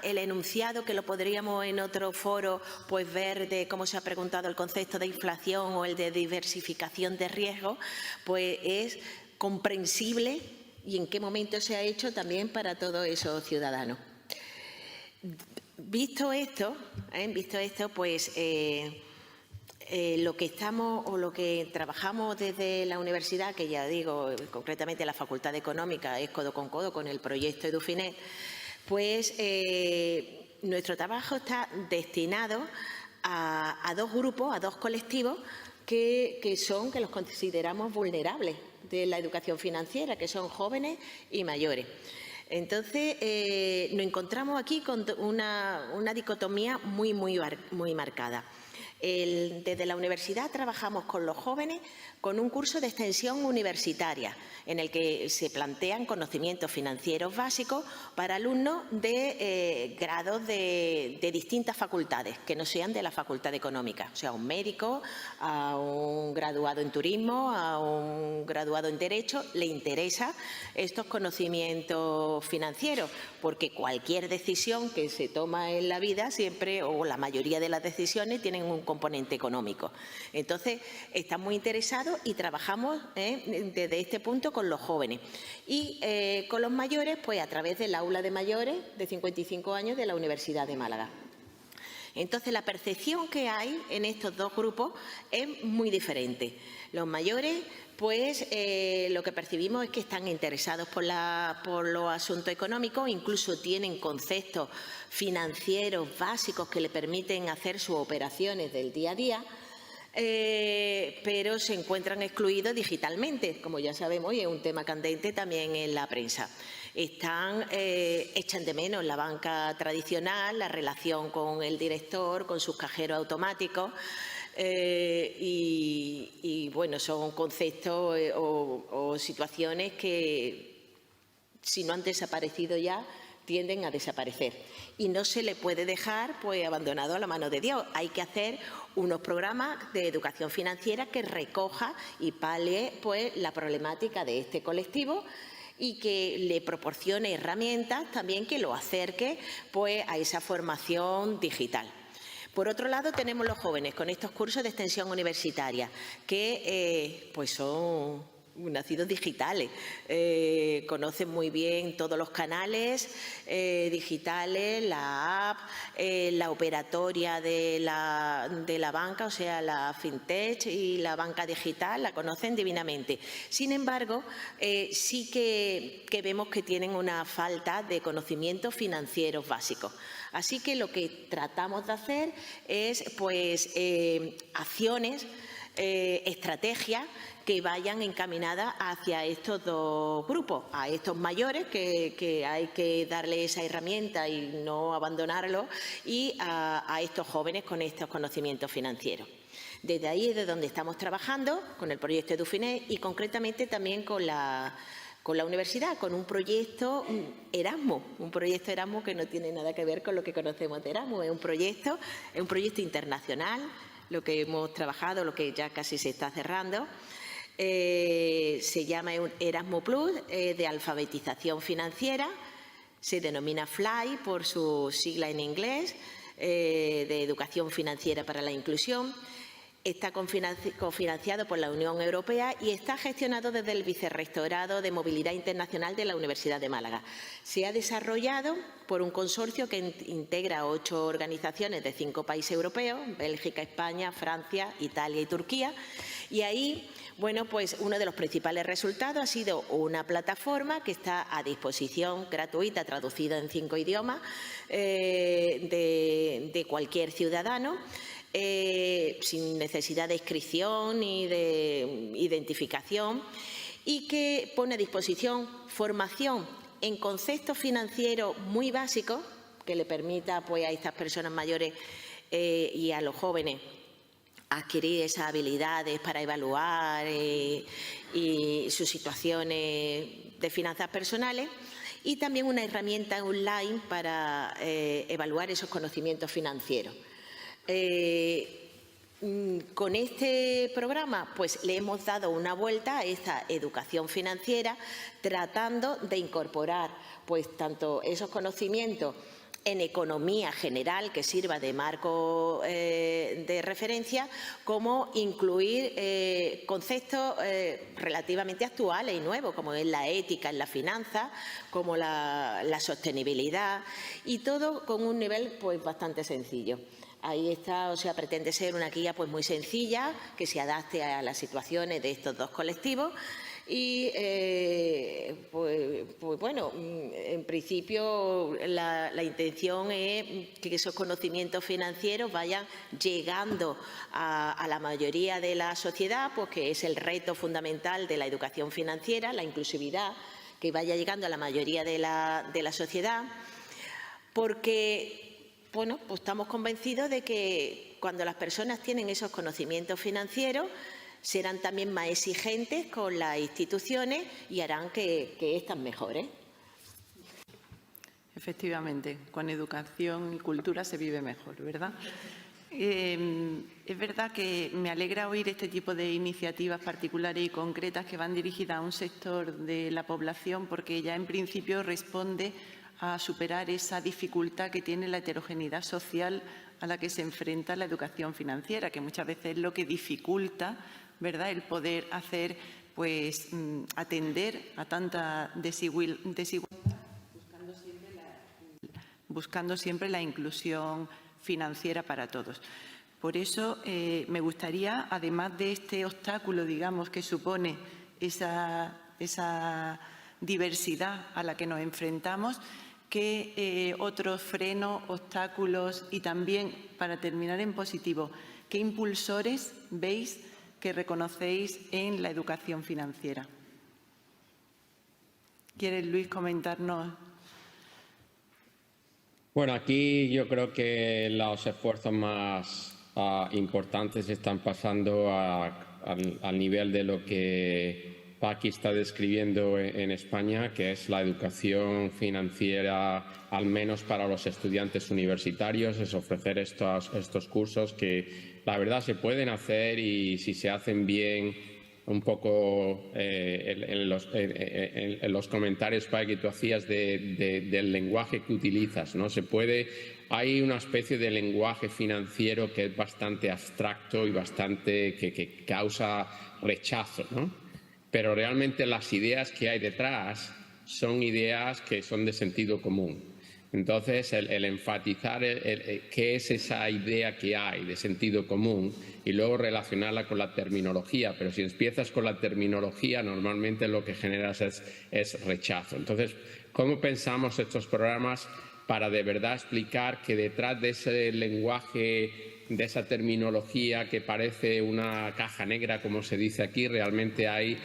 el enunciado, que lo podríamos en otro foro pues ver de cómo se ha preguntado el concepto de inflación o el de diversificación de riesgo, pues es comprensible y en qué momento se ha hecho también para todos esos ciudadanos. Visto esto, pues lo que estamos o lo que trabajamos desde la universidad, que ya digo, concretamente la Facultad de Económica, es codo con el proyecto EduFinet, pues nuestro trabajo está destinado a dos grupos, a dos colectivos que los consideramos vulnerables de la educación financiera, que son jóvenes y mayores. Entonces, nos encontramos aquí con una dicotomía muy marcada. Desde la universidad trabajamos con los jóvenes con un curso de extensión universitaria en el que se plantean conocimientos financieros básicos para alumnos de grados de distintas facultades, que no sean de la Facultad de Económica, o sea, a un médico, a un graduado en turismo, a un graduado en Derecho, le interesa estos conocimientos financieros, porque cualquier decisión que se toma en la vida siempre, o la mayoría de las decisiones, tienen un componente económico. Entonces, están muy interesados y trabajamos desde este punto con los jóvenes. Y con los mayores, pues a través del aula de mayores de 55 años de la Universidad de Málaga. Entonces, la percepción que hay en estos dos grupos es muy diferente. Los mayores, pues lo que percibimos es que están interesados por los asuntos económicos, incluso tienen conceptos financieros básicos que le permiten hacer sus operaciones del día a día, pero se encuentran excluidos digitalmente, como ya sabemos, y es un tema candente también en la prensa. Echan de menos la banca tradicional, la relación con el director, con sus cajeros automáticos. Y bueno, son conceptos o situaciones que, si no han desaparecido ya, tienden a desaparecer. Y no se le puede dejar pues abandonado a la mano de Dios. Hay que hacer unos programas de educación financiera que recoja y palie pues la problemática de este colectivo y que le proporcione herramientas también que lo acerque pues a esa formación digital. Por otro lado, tenemos los jóvenes con estos cursos de extensión universitaria que pues son nacidos digitales, conocen muy bien todos los canales digitales, la app, la operatoria de la banca, o sea, la fintech y la banca digital, la conocen divinamente. Sin embargo, sí que vemos que tienen una falta de conocimientos financieros básicos. Así que lo que tratamos de hacer es pues acciones, estrategias que vayan encaminadas hacia estos dos grupos, a estos mayores que hay que darle esa herramienta y no abandonarlo, y a estos jóvenes con estos conocimientos financieros. Desde ahí es de donde estamos trabajando con el proyecto EduFinet y concretamente también con la universidad, con un proyecto Erasmus, que no tiene nada que ver con lo que conocemos de Erasmus, es un proyecto internacional, lo que hemos trabajado, lo que ya casi se está cerrando. Se llama Erasmus Plus, de alfabetización financiera, se denomina FLY por su sigla en inglés, de educación financiera para la inclusión. Está cofinanciado por la Unión Europea y está gestionado desde el Vicerrectorado de Movilidad Internacional de la Universidad de Málaga. Se ha desarrollado por un consorcio que integra 8 organizaciones de 5 países europeos, Bélgica, España, Francia, Italia y Turquía. Y ahí, bueno, pues uno de los principales resultados ha sido una plataforma que está a disposición gratuita, traducida en 5 idiomas, de cualquier ciudadano, sin necesidad de inscripción ni de identificación, y que pone a disposición formación en conceptos financieros muy básicos que le permita pues, a estas personas mayores y a los jóvenes adquirir esas habilidades para evaluar y sus situaciones de finanzas personales. y también una herramienta online para evaluar esos conocimientos financieros. Con este programa pues le hemos dado una vuelta a esta educación financiera, tratando de incorporar pues tanto esos conocimientos en economía general que sirva de marco de referencia, como incluir conceptos relativamente actuales y nuevos, como es la ética en la finanza, como la sostenibilidad, y todo con un nivel pues bastante sencillo. Ahí está, o sea, pretende ser una guía pues muy sencilla, que se adapte a las situaciones de estos dos colectivos. Y, pues bueno, en principio la intención es que esos conocimientos financieros vayan llegando a la mayoría de la sociedad, pues que es el reto fundamental de la educación financiera, la inclusividad, que vaya llegando a la mayoría de la sociedad, porque bueno, pues estamos convencidos de que cuando las personas tienen esos conocimientos financieros, serán también más exigentes con las instituciones y harán que éstas mejoren. Efectivamente, con educación y cultura se vive mejor, ¿verdad? Es verdad que me alegra oír este tipo de iniciativas particulares y concretas que van dirigidas a un sector de la población, porque ya en principio responde a superar esa dificultad que tiene la heterogeneidad social a la que se enfrenta la educación financiera, que muchas veces es lo que dificulta, ¿verdad?, el poder hacer, pues, atender a tanta desigualdad, buscando siempre la inclusión financiera para todos. Por eso me gustaría, además de este obstáculo, digamos, que supone esa diversidad a la que nos enfrentamos, ¿qué otros frenos, obstáculos y también, para terminar en positivo, qué impulsores veis que reconocéis en la educación financiera? ¿Quieres, Luis, comentarnos? Bueno, aquí yo creo que los esfuerzos más importantes están pasando al nivel de lo que Paqui está describiendo en España, que es la educación financiera, al menos para los estudiantes universitarios, es ofrecer estos cursos que la verdad se pueden hacer, y si se hacen bien, un poco en los comentarios, Paqui, que tú hacías del lenguaje que utilizas, ¿no? Hay una especie de lenguaje financiero que es bastante abstracto y bastante que causa rechazo, ¿no? Pero realmente las ideas que hay detrás son ideas que son de sentido común. Entonces, el enfatizar qué es esa idea que hay de sentido común y luego relacionarla con la terminología. Pero si empiezas con la terminología, normalmente lo que generas es rechazo. Entonces, ¿cómo pensamos estos programas para de verdad explicar que detrás de ese lenguaje, de esa terminología que parece una caja negra, como se dice aquí, realmente hay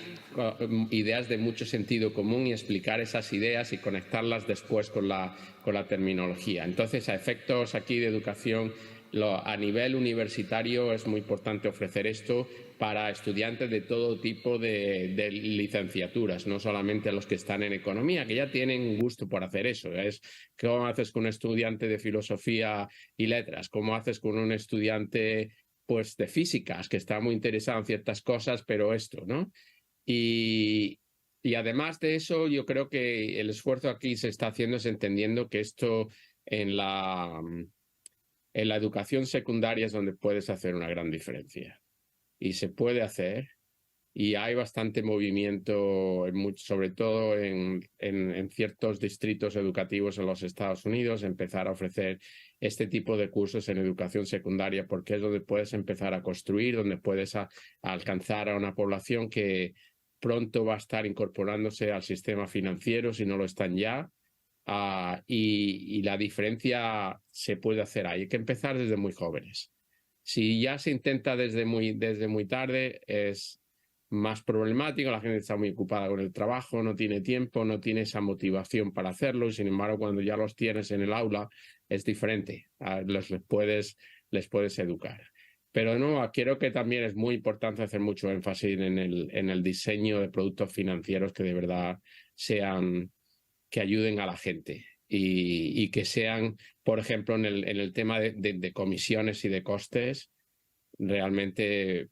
ideas de mucho sentido común, y explicar esas ideas y conectarlas después con la terminología? Entonces, a efectos aquí de educación, a nivel universitario es muy importante ofrecer esto para estudiantes de todo tipo de licenciaturas, no solamente los que están en economía, que ya tienen gusto por hacer eso. Es cómo haces con un estudiante de filosofía y letras, cómo haces con un estudiante, pues, de físicas, que está muy interesado en ciertas cosas, pero esto, ¿no? Y además de eso, yo creo que el esfuerzo aquí se está haciendo es entendiendo que esto en la educación secundaria es donde puedes hacer una gran diferencia. Y se puede hacer, y hay bastante movimiento, sobre todo en ciertos distritos educativos en los Estados Unidos, empezar a ofrecer este tipo de cursos en educación secundaria, porque es donde puedes empezar a construir, donde puedes alcanzar a una población que pronto va a estar incorporándose al sistema financiero, si no lo están ya. Y la diferencia se puede hacer ahí. Hay que empezar desde muy jóvenes. Si ya se intenta desde muy tarde, es más problemático. La gente está muy ocupada con el trabajo, no tiene tiempo, no tiene esa motivación para hacerlo, y sin embargo, cuando ya los tienes en el aula, es diferente. Les puedes educar. Pero no, creo que también es muy importante hacer mucho énfasis en el diseño de productos financieros que de verdad sean que ayuden a la gente y que sean, por ejemplo, en el tema de comisiones y de costes, realmente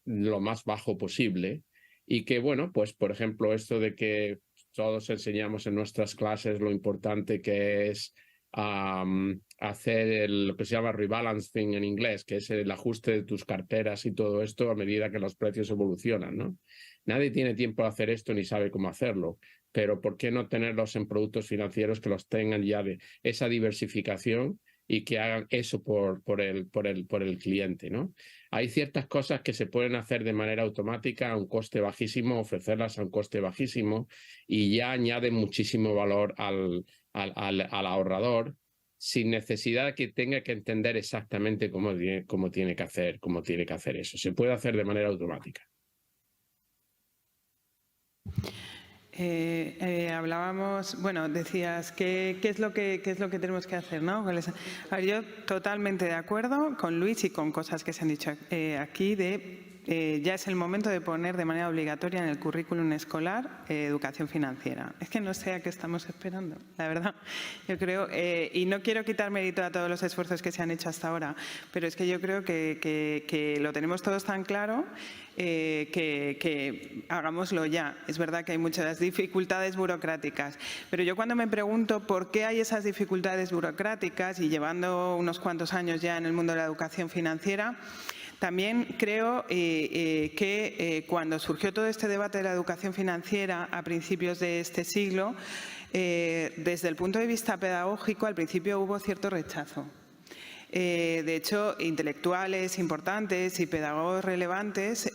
lo más bajo posible. Y que, bueno, pues, por ejemplo, esto de que todos enseñamos en nuestras clases lo importante que es hacer lo que se llama rebalancing en inglés, que es el ajuste de tus carteras y todo esto a medida que los precios evolucionan, ¿no? Nadie tiene tiempo de hacer esto ni sabe cómo hacerlo, pero ¿por qué no tenerlos en productos financieros que los tengan ya de esa diversificación y que hagan eso por el cliente, ¿no? Hay ciertas cosas que se pueden hacer de manera automática a un coste bajísimo, ofrecerlas a un coste bajísimo y ya añaden muchísimo valor al ahorrador sin necesidad de que tenga que entender exactamente cómo tiene que hacer eso. Se puede hacer de manera automática. Hablábamos, bueno, decías, ¿qué es lo que tenemos que hacer, ¿no? A ver, yo totalmente de acuerdo con Luis y con cosas que se han dicho aquí ya es el momento de poner de manera obligatoria en el currículum escolar educación financiera. Es que no sé a qué estamos esperando, la verdad. Yo creo, y no quiero quitar mérito a todos los esfuerzos que se han hecho hasta ahora, pero es que yo creo que lo tenemos todos tan claro que hagámoslo ya. Es verdad que hay muchas dificultades burocráticas, pero yo cuando me pregunto por qué hay esas dificultades burocráticas y llevando unos cuantos años ya en el mundo de la educación financiera, también creo que cuando surgió todo este debate de la educación financiera a principios de este siglo, desde el punto de vista pedagógico al principio hubo cierto rechazo. De hecho, intelectuales importantes y pedagogos relevantes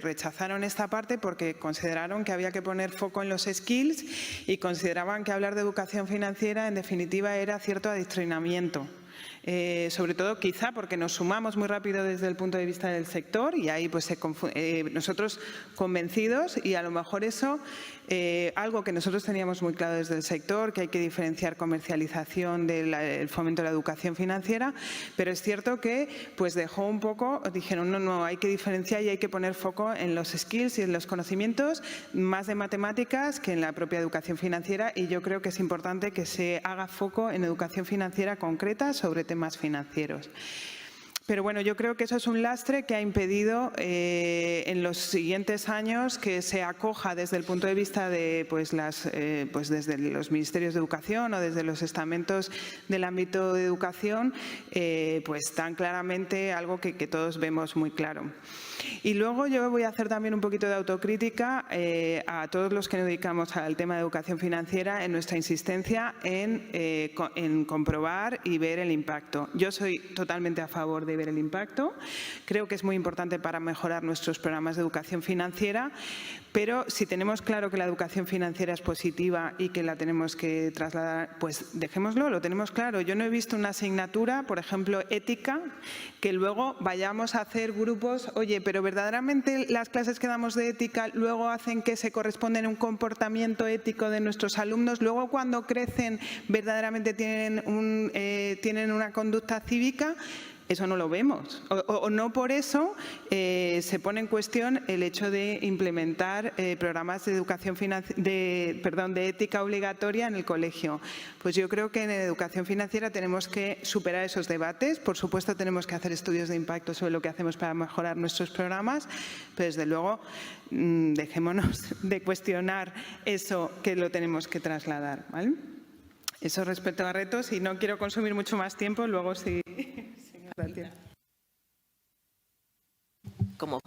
rechazaron esta parte porque consideraron que había que poner foco en los skills y consideraban que hablar de educación financiera en definitiva era cierto adoctrinamiento. Sobre todo quizá porque nos sumamos muy rápido desde el punto de vista del sector y ahí pues nosotros convencidos y a lo mejor eso, algo que nosotros teníamos muy claro desde el sector, que hay que diferenciar comercialización del fomento de la educación financiera, pero es cierto que pues dejó un poco, dijeron no, hay que diferenciar y hay que poner foco en los skills y en los conocimientos más de matemáticas que en la propia educación financiera y yo creo que es importante que se haga foco en educación financiera concreta sobre temas financieros. Pero bueno, yo creo que eso es un lastre que ha impedido en los siguientes años que se acoja desde el punto de vista de desde los ministerios de educación o desde los estamentos del ámbito de educación, pues tan claramente algo que todos vemos muy claro. Y luego yo voy a hacer también un poquito de autocrítica a todos los que nos dedicamos al tema de educación financiera en nuestra insistencia en comprobar y ver el impacto. Yo soy totalmente a favor de ver el impacto. Creo que es muy importante para mejorar nuestros programas de educación financiera, pero si tenemos claro que la educación financiera es positiva y que la tenemos que trasladar, pues dejémoslo, lo tenemos claro. Yo no he visto una asignatura, por ejemplo, ética, que luego vayamos a hacer grupos, oye, pero verdaderamente las clases que damos de ética luego hacen que se correspondan a un comportamiento ético de nuestros alumnos, luego cuando crecen verdaderamente tienen una conducta cívica. Eso no lo vemos o no por eso se pone en cuestión el hecho de implementar programas de educación de ética obligatoria en el colegio. Pues yo creo que en educación financiera tenemos que superar esos debates. Por supuesto tenemos que hacer estudios de impacto sobre lo que hacemos para mejorar nuestros programas, pero desde luego dejémonos de cuestionar eso que lo tenemos que trasladar, ¿vale? Eso respecto a retos y no quiero consumir mucho más tiempo, luego sí. Gracias. Como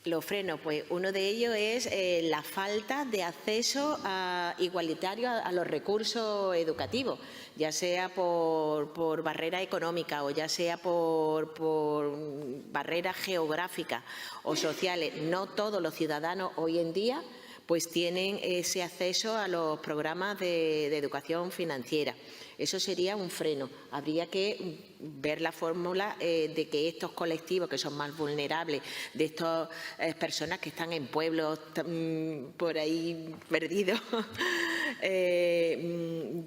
los frenos, pues uno de ellos es la falta de acceso igualitario a los recursos educativos, ya sea por barrera económica o ya sea por barreras geográficas o sociales. No todos los ciudadanos hoy en día pues tienen ese acceso a los programas de educación financiera. Eso sería un freno. Habría que ver la fórmula de que estos colectivos que son más vulnerables, de estas personas que están en pueblos por ahí perdidos, de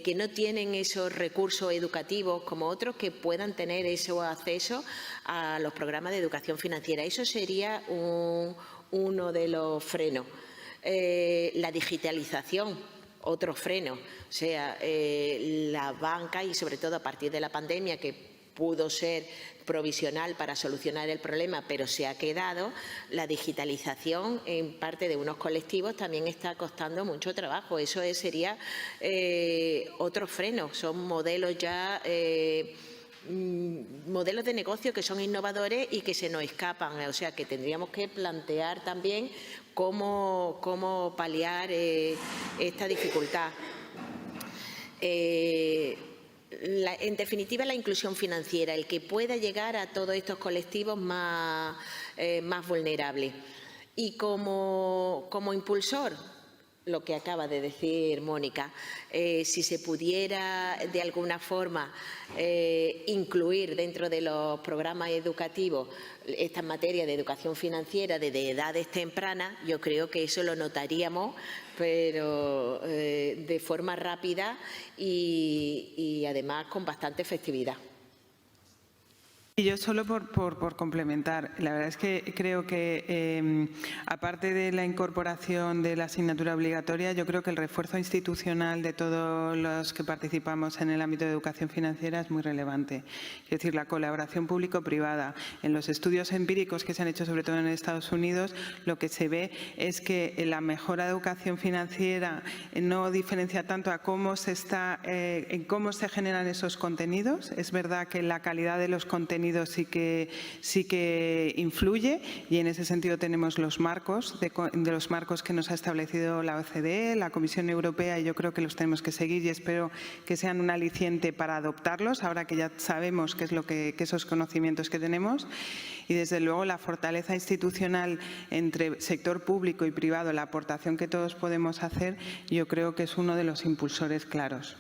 que no tienen esos recursos educativos como otros que puedan tener ese acceso a los programas de educación financiera. Eso sería uno de los frenos. La digitalización, otro freno. O sea, la banca y sobre todo a partir de la pandemia, que pudo ser provisional para solucionar el problema, pero se ha quedado, la digitalización en parte de unos colectivos también está costando mucho trabajo. Eso sería otro freno. Son modelos ya, modelos de negocio que son innovadores y que se nos escapan. O sea, que tendríamos que plantear también cómo paliar esta dificultad. En definitiva, la inclusión financiera, el que pueda llegar a todos estos colectivos más vulnerables. Y como impulsor, lo que acaba de decir Mónica, si se pudiera de alguna forma incluir dentro de los programas educativos esta materia de educación financiera desde edades tempranas, yo creo que eso lo notaríamos, pero de forma rápida y además con bastante efectividad. Y yo solo por complementar, la verdad es que creo que aparte de la incorporación de la asignatura obligatoria, yo creo que el refuerzo institucional de todos los que participamos en el ámbito de educación financiera es muy relevante. Es decir, la colaboración público-privada. En los estudios empíricos que se han hecho sobre todo en Estados Unidos, lo que se ve es que la mejora de educación financiera no diferencia tanto a cómo se generan esos contenidos. Es verdad que la calidad de los contenidos sí que influye, y en ese sentido tenemos los marcos, de los marcos que nos ha establecido la OCDE, la Comisión Europea, y yo creo que los tenemos que seguir y espero que sean un aliciente para adoptarlos, ahora que ya sabemos qué es que esos conocimientos que tenemos. Y desde luego la fortaleza institucional entre sector público y privado, la aportación que todos podemos hacer, yo creo que es uno de los impulsores claros.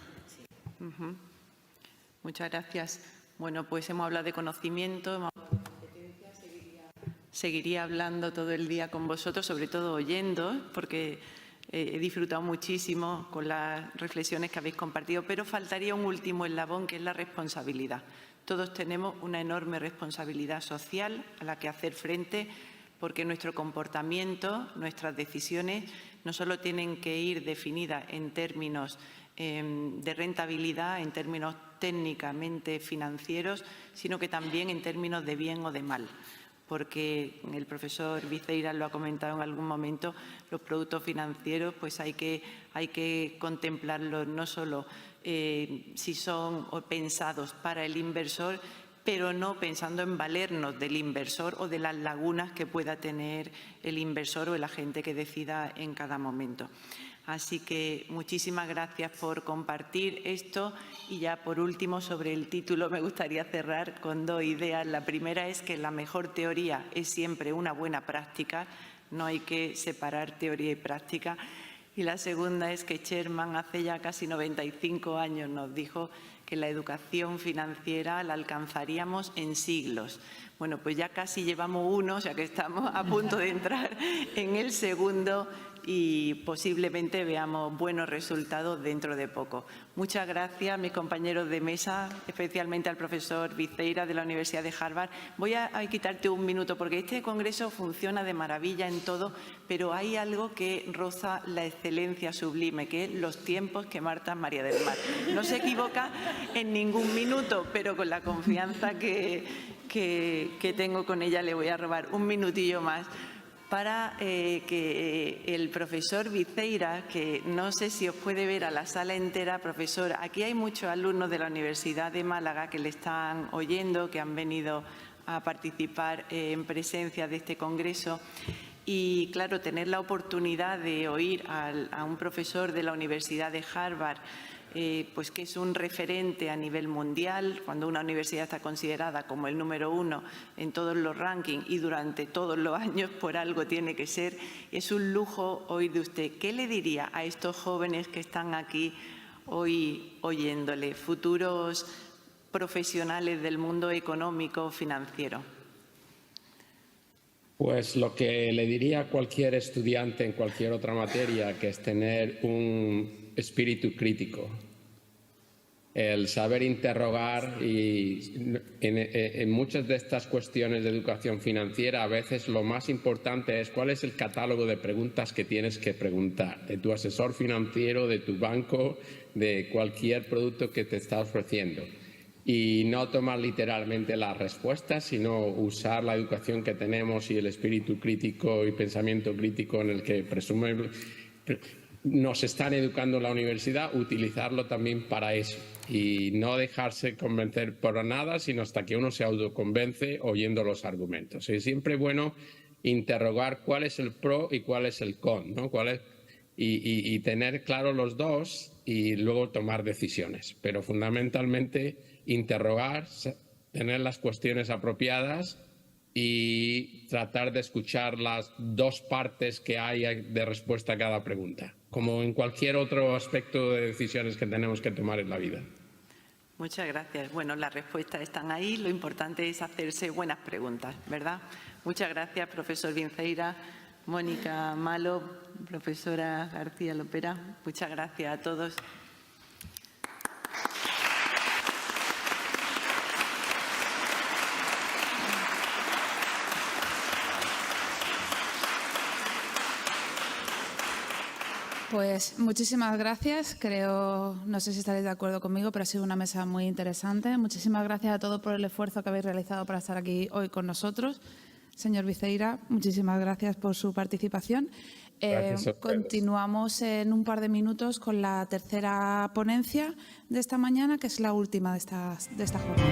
Muchas gracias. Bueno, pues hemos hablado de conocimiento, hemos hablado de competencia, seguiría hablando todo el día con vosotros, sobre todo oyendo, porque he disfrutado muchísimo con las reflexiones que habéis compartido, pero faltaría un último eslabón, que es la responsabilidad. Todos tenemos una enorme responsabilidad social a la que hacer frente, porque nuestro comportamiento, nuestras decisiones, no solo tienen que ir definidas en términos de rentabilidad, en términos técnicamente financieros, sino que también en términos de bien o de mal. Porque el profesor Viceira lo ha comentado en algún momento, los productos financieros pues hay que contemplarlos no solo si son pensados para el inversor, pero no pensando en valernos del inversor o de las lagunas que pueda tener el inversor o el agente que decida en cada momento. Así que muchísimas gracias por compartir esto. Y ya por último, sobre el título, me gustaría cerrar con dos ideas. La primera es que la mejor teoría es siempre una buena práctica, no hay que separar teoría y práctica. Y la segunda es que Sherman hace ya casi 95 años nos dijo que la educación financiera la alcanzaríamos en siglos. Bueno, pues ya casi llevamos uno, o sea que estamos a punto de entrar en el segundo y posiblemente veamos buenos resultados dentro de poco. Muchas gracias a mis compañeros de mesa, especialmente al profesor Viceira de la Universidad de Harvard. Voy a quitarte un minuto porque este congreso funciona de maravilla en todo, pero hay algo que roza la excelencia sublime, que es los tiempos que marca María del Mar. No se equivoca en ningún minuto, pero con la confianza que tengo con ella le voy a robar un minutillo más para que el profesor Viceira, que no sé si os puede ver a la sala entera, profesor, aquí hay muchos alumnos de la Universidad de Málaga que le están oyendo, que han venido a participar en presencia de este congreso. Y, claro, tener la oportunidad de oír a un profesor de la Universidad de Harvard, pues que es un referente a nivel mundial, cuando una universidad está considerada como el número 1 en todos los rankings y durante todos los años, por algo tiene que ser. Es un lujo oír de usted. ¿Qué le diría a estos jóvenes que están aquí hoy oyéndole, futuros profesionales del mundo económico financiero? Pues lo que le diría a cualquier estudiante en cualquier otra materia, que es tener un espíritu crítico. El saber interrogar, y en muchas de estas cuestiones de educación financiera a veces lo más importante es cuál es el catálogo de preguntas que tienes que preguntar de tu asesor financiero, de tu banco, de cualquier producto que te está ofreciendo. Y no tomar literalmente las respuestas, sino usar la educación que tenemos y el espíritu crítico y pensamiento crítico en el que presumiblemente nos están educando en la universidad, utilizarlo también para eso y no dejarse convencer por nada, sino hasta que uno se autoconvence oyendo los argumentos. Es siempre bueno interrogar cuál es el pro y cuál es el con, ¿no? Y tener claros los dos y luego tomar decisiones. Pero fundamentalmente interrogar, tener las cuestiones apropiadas y tratar de escuchar las dos partes que hay de respuesta a cada pregunta, como en cualquier otro aspecto de decisiones que tenemos que tomar en la vida. Muchas gracias. Bueno, las respuestas están ahí. Lo importante es hacerse buenas preguntas, ¿verdad? Muchas gracias, profesor Vinceira, Mónica Malo, profesora García Lopera. Muchas gracias a todos. Pues muchísimas gracias. No sé si estaréis de acuerdo conmigo, pero ha sido una mesa muy interesante. Muchísimas gracias a todos por el esfuerzo que habéis realizado para estar aquí hoy con nosotros. Señor Vinceira, muchísimas gracias por su participación. Continuamos en un par de minutos con la tercera ponencia de esta mañana, que es la última de esta jornada.